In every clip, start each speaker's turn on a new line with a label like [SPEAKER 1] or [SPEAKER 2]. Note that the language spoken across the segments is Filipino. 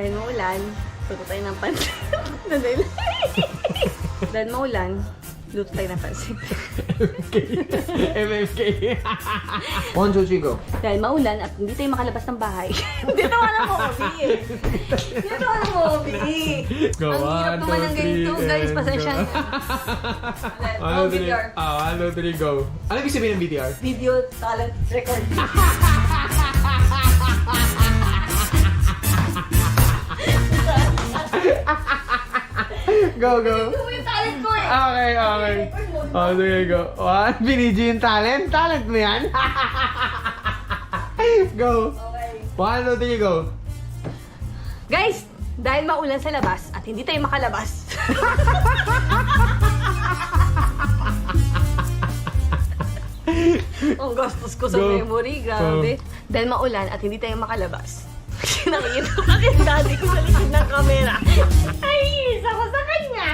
[SPEAKER 1] Dahil maulan, luto tayo ng pansit. Dahil maulan, luto tayo ng pansit.
[SPEAKER 2] MMK. 1, 2, 3, go.
[SPEAKER 1] Dahil maulan at hindi tayo makalabas ng bahay. Hindi tawa ng Moby eh. Hindi tawa ng Moby.
[SPEAKER 2] Go,
[SPEAKER 1] Ang hirap
[SPEAKER 2] 1,
[SPEAKER 1] naman ng
[SPEAKER 2] 2, 3,
[SPEAKER 1] ganito, guys.
[SPEAKER 2] and
[SPEAKER 1] Pasensya
[SPEAKER 2] go.
[SPEAKER 1] na.
[SPEAKER 2] 1, 2, 3. 1, 2, 3, go. Ano ibig sabihin ng BTR?
[SPEAKER 1] Video talent record.
[SPEAKER 2] Go, go.
[SPEAKER 1] Ito yung talent ko eh.
[SPEAKER 2] Okay, okay. Oh, sige, go. 1, binidyo yung talent. Talent mo yan? Go.
[SPEAKER 1] Okay.
[SPEAKER 2] 1, 2, 3, go.
[SPEAKER 1] Guys, dahil maulan sa labas at hindi tayo makalabas. Ang gastos ko sa
[SPEAKER 2] Go.
[SPEAKER 1] memory, grabe. Dahil maulan at hindi tayo makalabas. Nakita ko yung daddy ko sa likod ng camera. Ay, ako sa kanya.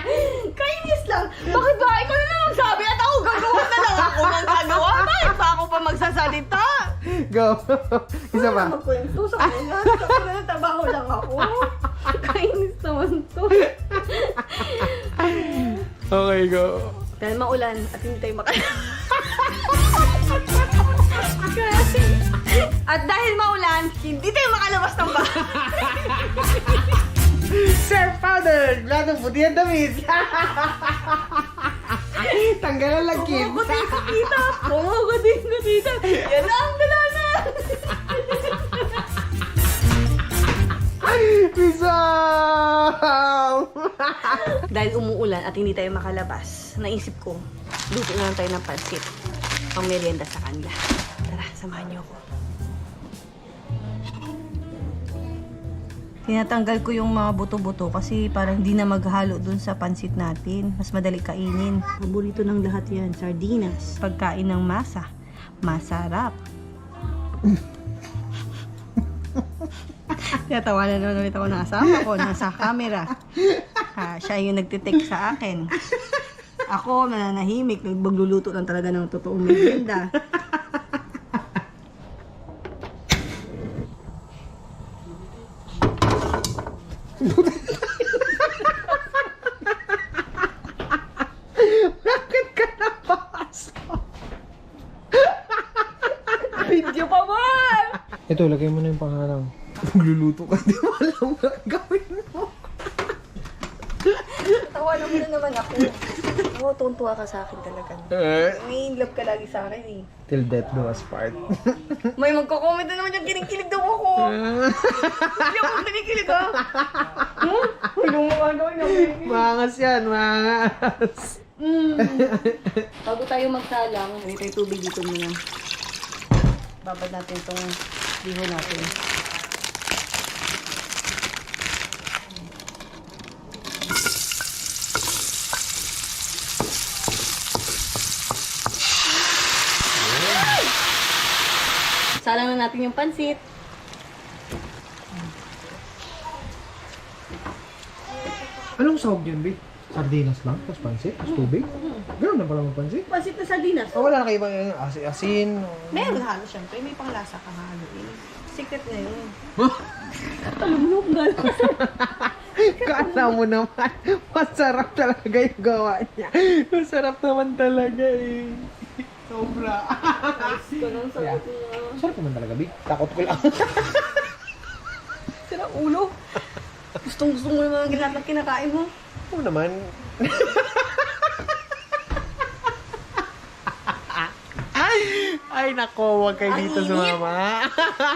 [SPEAKER 1] Kainis lang. Bakit ba? Ikaw na lang magsabi at ako gagawa na lang ako ng gagawa. Bakit ba ako pa magsasalita?
[SPEAKER 2] Go. Isa pa.
[SPEAKER 1] Magkwento sa kanila. Sa kanila, trabaho lang ako. Kainis naman to.
[SPEAKER 2] Okay, go.
[SPEAKER 1] Dahil maulan at hindi tayo At dahil maulan, hindi tayo makalabas ng bahay.
[SPEAKER 2] Sir Father, ladong puti ang damit. Tanggalan lang kid.
[SPEAKER 1] Pumugutin ko kita. Pumugutin ko kita. Yan lang, wala na.
[SPEAKER 2] Peace out!
[SPEAKER 1] Dahil umuulan at hindi tayo makalabas, naisip ko, luto na lang tayo ng pansit. Pang merienda sa kanila. Tara, samahan niyo ako. Tinatanggal ko yung mga buto-buto kasi parang hindi na maghalo dun sa pansit natin. Mas madali kainin. Paborito ng lahat yan, sardinas. Pagkain ng masa, masarap. Tinatawanan naman ulit ako ng asawa ko, nasa camera. Siya yung nagtitake sa akin. Ako, nananahimik, magluluto lang talaga ng totoong merienda.
[SPEAKER 2] Bakit ka napasok?
[SPEAKER 1] Video pa ba?
[SPEAKER 2] Ito, lagay mo na yung pangalang. Magluluto ka, di mo alam na gawin mo.
[SPEAKER 1] Tawanan mo na naman ako. Oo, tuntua ka sa akin talaga. May in love ka lagi sa akin eh.
[SPEAKER 2] Till death do us part.
[SPEAKER 1] May magko-comment na naman yung kinikilig daw ako. Hindi ako kinikilig ha. Huwag mo ka gawin ako.
[SPEAKER 2] Mangas yan, mangas.
[SPEAKER 1] Bago tayo magsalang, hindi tayo tubig dito muna. Babad natin itong liho natin. Salang na natin yung pansit.
[SPEAKER 2] Anong sahog yun, babe? Sardinas lang, tapos pansit, tapos tubig? Ganoon na pala pansit?
[SPEAKER 1] Pansit na sardinas.
[SPEAKER 2] Oh, wala na kayo bang asin?
[SPEAKER 1] Meron halo syempre, may panglasa ka halo eh. Secret na yun. Talumlog na lang.
[SPEAKER 2] Kala mo naman, masarap talaga yung gawa niya. Masarap naman talaga eh. Sobra.
[SPEAKER 1] Ganun sa
[SPEAKER 2] Yeah. Sarap naman talaga, babe. Takot ko lang.
[SPEAKER 1] Sira ulo. Gustong-gusto mo naman ang kinakain mo.
[SPEAKER 2] Oo naman. Ay, nako, huwag kayo
[SPEAKER 1] Ang
[SPEAKER 2] dito
[SPEAKER 1] init.
[SPEAKER 2] sumama.